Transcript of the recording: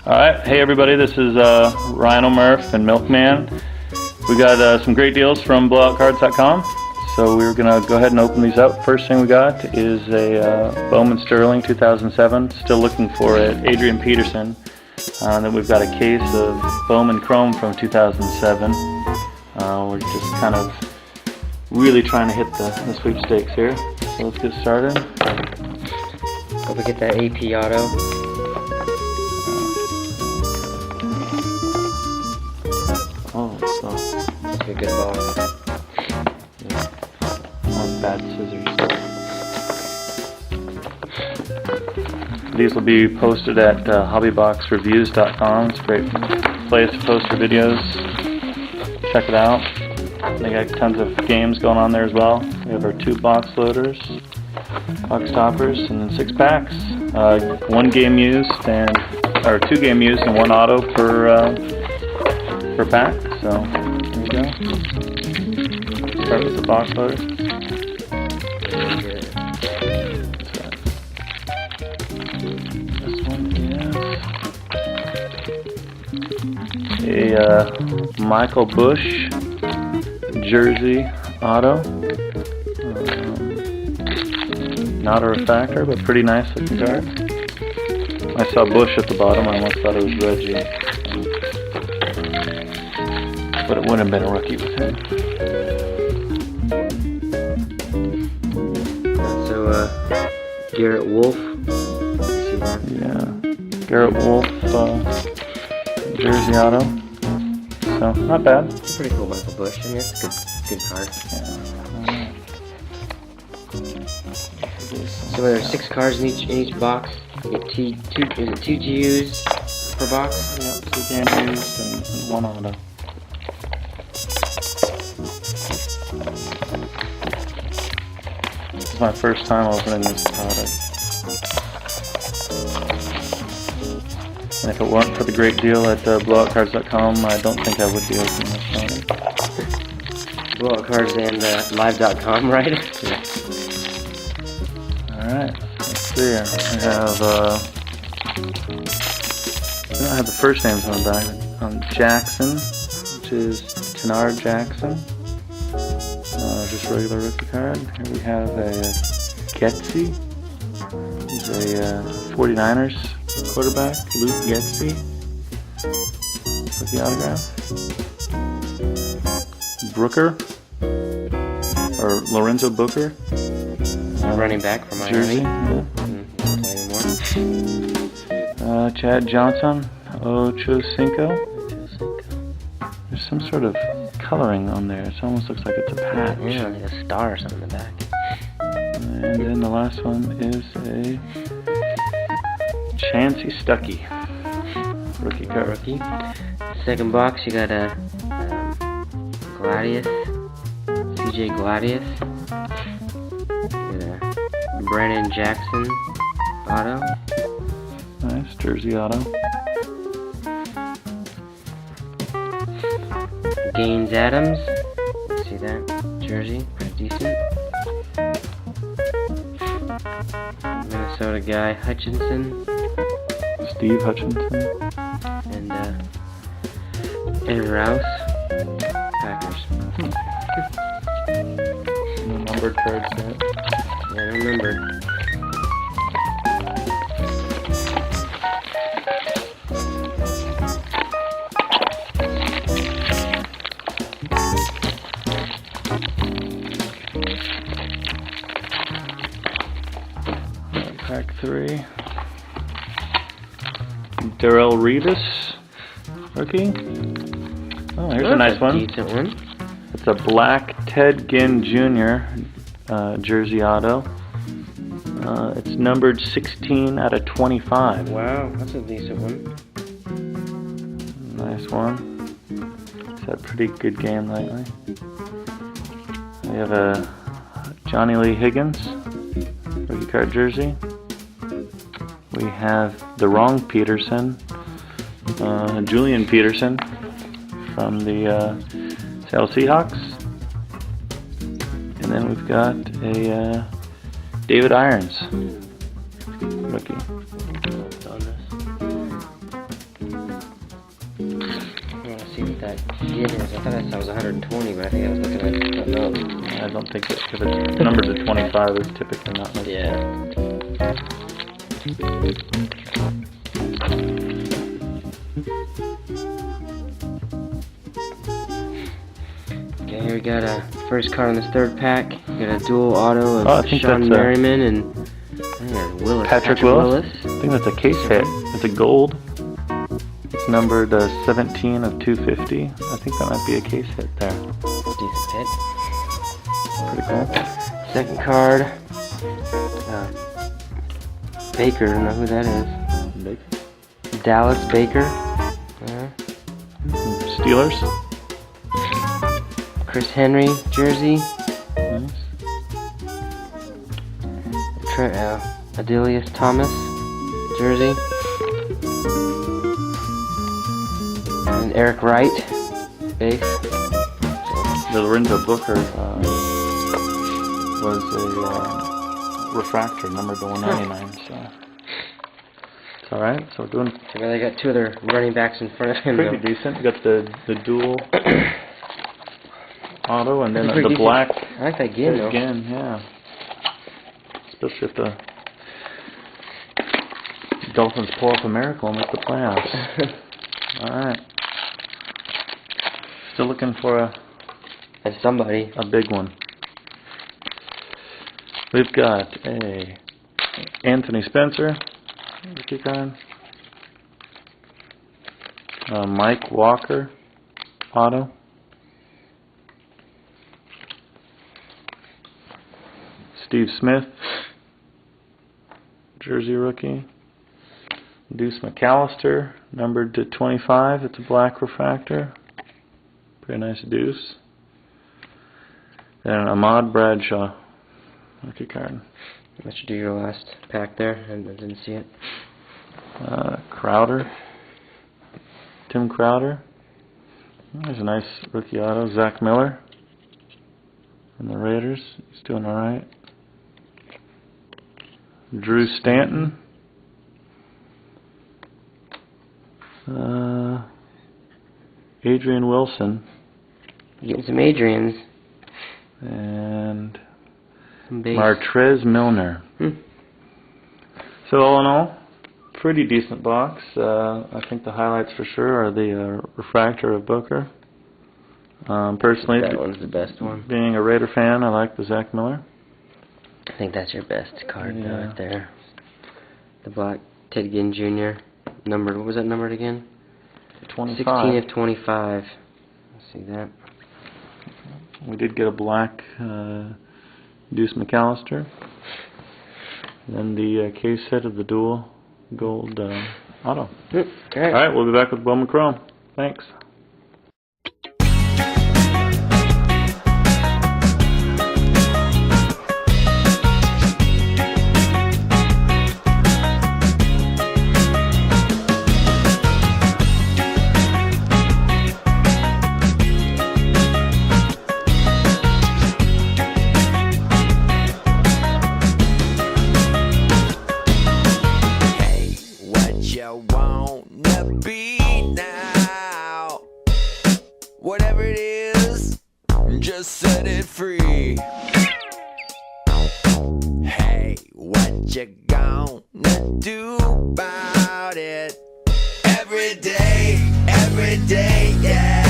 Alright, hey everybody, this is Rhino Murph and Milkman. We got some great deals from blowoutcards.com, so we're going to go ahead and open these up. First thing we got is a Bowman Sterling 2007, still looking for it, Adrian Peterson. Then we've got a case of Bowman Chrome from 2007. We're just kind of really trying to hit the sweepstakes here, so let's get started. Hope we get that AP auto. Oh, so That's a good box. yeah. One bad scissors. These will be posted at hobbyboxreviews.com. It's a great place to post your videos. Check it out. They got tons of games going on there as well. We have our 2 box loaders, box toppers, and then 6 packs. 1 game used or 2 game used and 1 auto per pack. So there you go. Start with the box loader. This one is a Michael Bush jersey auto. Not a refractor, but pretty nice looking card. I saw Bush at the bottom. I almost thought it was Reggie, but it wouldn't have been a rookie with him. So, Garrett Wolf. See that? Yeah, Garrett Wolf jersey auto. So not bad. It's a pretty cool Michael Bush. I mean, it's a good card. Yeah. So there's 6 cards in each box. You get two to use per box. Yep, 2 game used and 1 auto. This is my first time opening this product. And if it weren't for the great deal at blowoutcards.com, I don't think I would be opening this product. Blowout Cards and live.com, right? Yeah. Alright, let's see here. We have, I don't have the first names on the back. Jackson, which is Tenard Jackson. Just regular rookie card. Here we have a Getsy. He's a 49ers quarterback, Luke Getsy. With the autograph. Brooker, or Lorenzo Booker. Running back from Jersey. Miami. Yeah. Chad Johnson, Ochocinco. There's some sort of coloring on there. It almost looks like it's a patch. Yeah, like a star or something in the back. And then the last one is a Chancey Stuckey. Rookie card. Rookie. Second box, you got a Gladius, CJ Gladius. You got a Brandon Jackson auto. Nice jersey auto. Gaines Adams. See that jersey? Pretty decent. Minnesota guy Hutchinson. Steve Hutchinson. And Aaron Rouse. Packers. No numbered card set. Yeah, I don't remember. Pack 3. Darrell Revis, rookie. Oh, here's a nice one. Decent one. It's a black Ted Ginn Jr. Jersey auto. It's numbered 16 out of 25. Wow, that's a decent one. Nice one. He's had a pretty good game lately. We have a Johnny Lee Higgins rookie card jersey. We have the wrong Peterson, Julian Peterson from the Seattle Seahawks. And then we've got a David Irons rookie. see what that gin is. I thought that was 120, but I think I was looking at something else. I don't think that if it's numbered to 25, it's typically not like Yeah. Okay, here we got a first card on this third pack. We got a dual auto I of think Sean that's, Merriman and I think that's Willis. Patrick Willis. I think that's a case hit. It's a gold. It's numbered 17 of 250. I think that might be a case hit there. Decent hit. Pretty cool. Second card. Baker, I don't know who that is. Baker. Dallas Baker. Steelers. Chris Henry jersey. Nice. Adelius Thomas jersey. And Eric Wright base. The Lorenzo Booker was a refractor, number to 199. So it's all right. So we're doing So they got two other running backs in front of him. pretty though. decent. We got the dual auto, and then That's the pretty black decent. I like that gin though. again. Yeah, especially if the Dolphins pull off a miracle and make the playoffs. All right. Still looking for And somebody. a big one. We've got a Anthony Spencer, rookie card. Mike Walker, auto. Steve Smith, jersey rookie. Deuce McAllister, numbered to 25. It's a black refractor. Pretty nice deuce. And Ahmad Bradshaw, rookie card. That should do your last pack there. I didn't see it. Crowder, Tim Crowder. There's a nice rookie auto. Zach Miller from the Raiders. He's doing all right. Drew Stanton. Adrian Wilson. Getting some Adrians. And Some base. Martrez Milner. So all in all, pretty decent box. I think the highlights for sure are the refractor of Booker. Personally, That one's the best one. being a Raider fan, I like the Zach Miller. I think that's your best card Yeah. right there. The black Ted Ginn Jr. Numbered, what was that numbered again? 25. 16 of 25. Let's see that. We did get a black Deuce McAllister. And then the case hit of the dual gold auto. All right. Alright, we'll be back with Bowman Chrome. Thanks. Whatever it is, just set it free. Hey, what you gonna do about it? Every day, yeah.